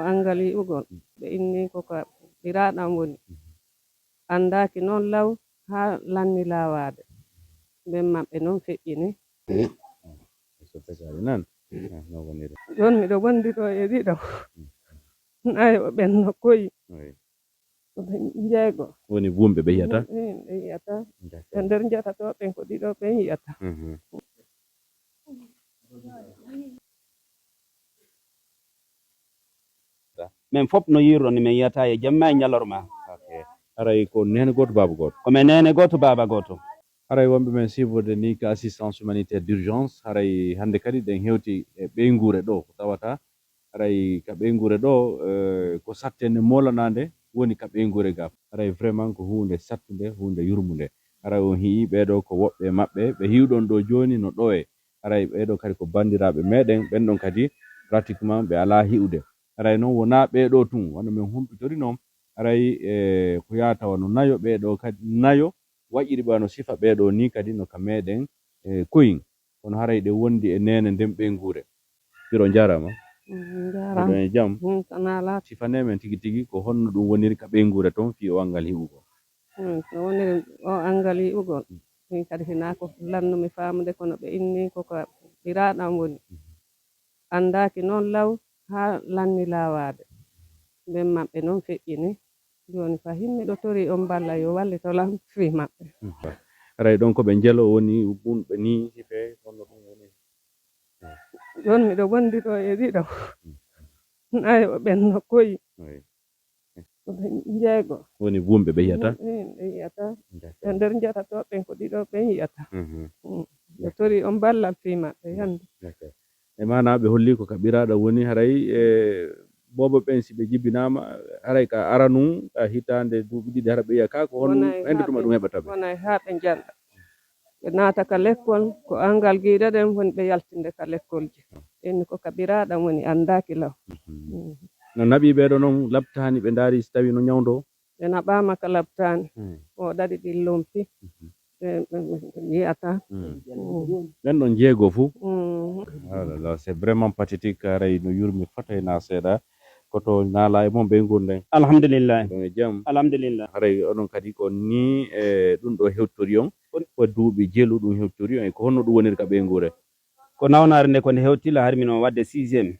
angal yi'ugol ɓe inni ko ka ɓiraaɗam woni andaaki noon law haa lanni laawaade nden maɓɓe noon feƴƴini jon miɗo wondi ɗo e ɗiɗo nayo ɓenno koyi jeego woni wumɓe ɓe yiyata ɓe yiyata e nder jatatoɓen ko ɗiɗo ɓen yiyata min fof no yirroni min yiyata e jamma e ñalorma haray ko nene goto baba goto komin nene goto baba goto haray wonɓe men sivorde ni ko assistance humanitaire d' urgence haray hande kadi ɗen hewti e ɓeygure ɗo ko tawata haray ka ɓeygure ɗo ko sattende molanade woni ka ɓeygure ga haray vraiment ko hunde sattude hunde yurmude haray on hii ɓeɗo ko woɓɓe maɓɓe ɓe hiwɗon ɗo joni no ɗo haray ɓeɗo kadi ko bandiraɓe meɗen ɓenɗon kadi pratiquement ɓe ala hiwde haray noon wona ɓeɗo tun wonno min humpitori noon haray ko yatawa no nayo ɓeɗo kadi nayo waƴiri ɓano sifa ɓeɗo ni kadi no ka meɗen koyin kono haray ɗe wondi e nene nden ɓeygure ɓiro jarama jaram e jaam tanala sifane men tigi tigi ko honno ɗum woniri ka ɓeygure toon fi o angal hiɓugo no woniri o angal yi'ugol min kadi hina ko lannumi famude kono ɓe inni ko ka ɓiraaɗam woni andaaki noon law haa lanni laawaade nden maɓɓe noon feƴƴini joni fa himmiɗo tori on balla yo wallito lam fi maɓɓe haray ɗon koɓe jelo woni ɓunɓe ni sife honno ɗum woni jon miɗo wondi ɗo e ɗiɗo nayo ɓenno koyi jeego woni wumɓe ɓe yiyata ɓe yiyata e nder jatatoɓen ko ɗiɗo ɓen yiyata ɓe tori on ballal fi maɓɓe hande e mana ɓe holli ko ka ɓiraɗo woni haray bobo ɓen si ɓe jibbinama haray ka aranu ka hitande duuɓi ɗiɗi hara ɓe yiya ka ko hon endotuma ɗum heɓata ɓe wonay haa ɓe janɗa ɓe naata ka l'école ko angal giiɗaɗen woni ɓe yaltinde ka l'école ji inni ko ka ɓiraaɗam woni andaaki law no naɓi ɓeɗo noon labtani ɓe daari so tawi no ñawdo ɓe naɓama ka labtani o ɗaɗi ɗi lompi yiyata ɓen ɗon jeego fou alala c'est vraiment pathétique haray no yurmi fatayna seeɗa koto naala e moon ɓeygur nden alhamdulillah ɗon e jaam alhamdulillah haray onon kadi ko ni e ɗum ɗo hewtori on ko duuɓi jeelu ɗum hewtori on e ko honno ɗum woniri ka ɓeygure ko nawnare nde kone hewtila har mino wadde 6e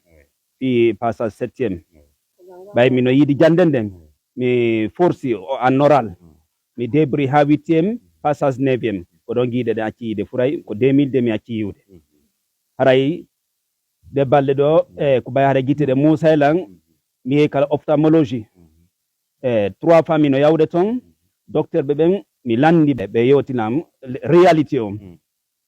fi passage 7e ɓay mino yiidi jande nden mi forci en oral mi débri ha 8e passage 9e ko ɗon guiɗe ɗe acci yiide furay ko 2002 mi acci yiwde haray de balɗe ɗo ko ɓay haɗa guite ɗe Moussa mi yehi kala ophtalmologie 3 fois mino yawde toon docteur ɓe ɓen mi landi ɓe yewtinam réalité o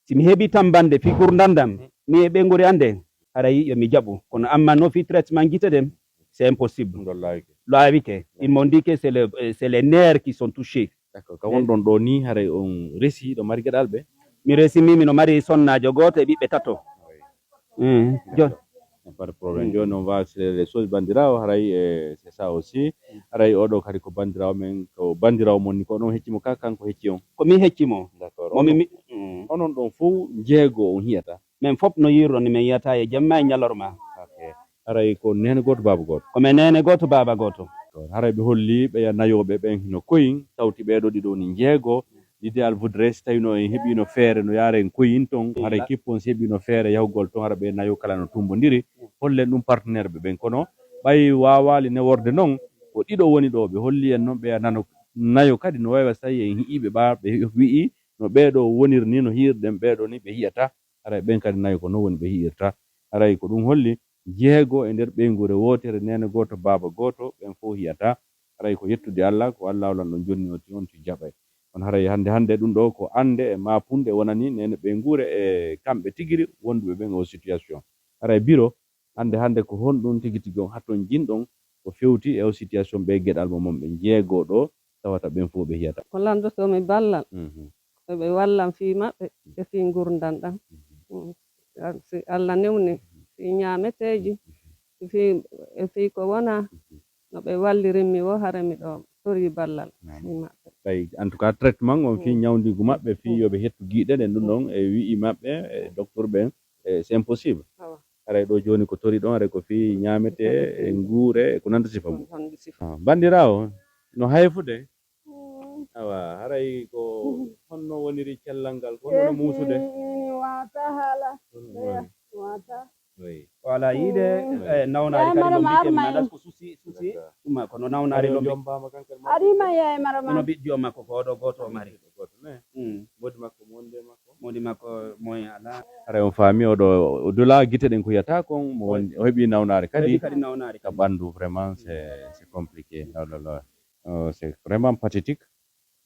simi heeɓi tan bande fi gurdandam mi e ɓeyguri ande haray yomi jaɓu kono amma no fi traitement guite ɗen c'est impossible lawike ils m'ont dit que c'est les nerfs qui sont touchés d'accord ka wonɗon ɗo ni haray on resi ɗo mari gueɗal ɓe mi resimi mino mari sonnajo goto e ɓiɓɓe tato jon pas de problème joni on va accélérer les choses bandirawo haray c'est ça aussi haray oɗo kadi ko bandirawo men ko bandirawo mon ni ko onon heccimo ka kanko hecci on ko min heccimo d'accord momi onon ɗon fof jeego on hiyata min fof no yirroni min yiyata e jamma e ñalorma haray ko nene goto baba goto komin nene goto baba goto haray ɓe holli ɓe nayoɓe ɓen no koyin tawti ɓeɗo ɗiɗo ni jeego l'idéal voudrait so tawino en heeɓino feere no yaara en koyin toon haray kippon si heeɓino feere yahugol toon hara ɓe nayo kala no tumbodiri hollen ɗum partenaire ɓe ɓen kono ɓay wawali neworde noon ko ɗiɗo woni ɗo ɓe holli en noon ɓe nano nayo kadi no wawa so tawi en hiiɓe ɓe wi'i no ɓeɗo woniri ni no hirɗen ɓeɗo ni ɓe yiyata haray ɓen kadi nayo ko non woni ɓe yiyirta haray ko ɗum holli jeego e nder ɓeygure wotere nene goto baba goto ɓen fof yiyata haray ko yettude Allah ko Allah lan ɗon jonni on to jaɓay on haray hande ɗum ɗo ko ande e mapunde wonani nene ɓeygure e kamɓe tigiri wonduɓe ɓen o situation haray biro hande ko honɗum tigi tigi on hatton jinɗon ko fewti e o situation ɓe gueɗal momon ɓe jeego ɗo tawata ɓen fof ɓe hiyata ko landotomi ballal ɓe wallan fi maɓɓe e fi gurdam ɗam si Allah newni fi ñameteji fi ko wona no ɓe wallirinmi wo hara miɗo tori ballal fi maɓɓe ɓay en tout cas traitement on fi ñawdigu maɓɓe fi yoɓe hettu guiɗe ɗen ɗum ɗon e wi'i maɓɓe e docteur ɓen c'est impossible haray ɗo joni ko tori ɗon haray ko fi ñamete e nguure ko nanta sifa mum honde sifa bandirawo no hayfude awa haray ko honno woniri cellal ngal ko hono muusude ini wata hala wata wala yiide nawnare kadi no mbiten naɗas ko susi ɗuma kono nawnare no jombama kanko arima yaye marama no biɗjo makko ko oɗo goto o mari goto ne modi makko modi makko moy ala haray on faami oɗo dula guite ɗen ko yiyata kon mo woni o heeɓi nawnare kadi nawnare ka ɓandu vraiment c'est compliqué c'est vraiment pathétique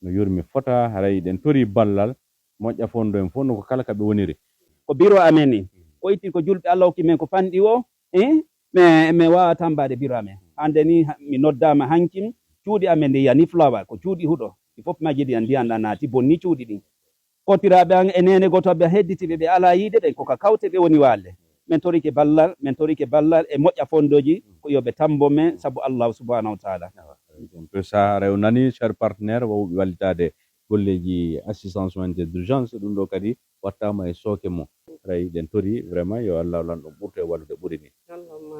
no yurmi fota haray ɗen tori ballal moƴƴa fondo en fof no ko kala kaɓe woniri ko biro amen ni ko itti ko julɓe Allah hokki men ko fanɗi o mi wawata mbade biro amen hande ni mi noddama hankim cuuɗi amen ndi yani flawa ko cuuɗi huɗo ɗi fof majji ɗi ndiyan ɗa naati bonni cuuɗi ɗin kotiraɓe an e nene gotoɓe hedditiɓe ɓe ala yiide ɗen koka kawte ɓe woni walde min torike ballal e moƴƴa fondoji ko yoɓe tambo men saabu Allah subhanahu wa taala un peu ça rew nani cher partenaire wawɓe wallitade golleji assistance humanitaire d'urgence ɗum ɗo kadi wattama e sooke mum ray ɗen tori vraiment yo Allah lan ɗum ɓurto e wallude ɓuri ni Allahumma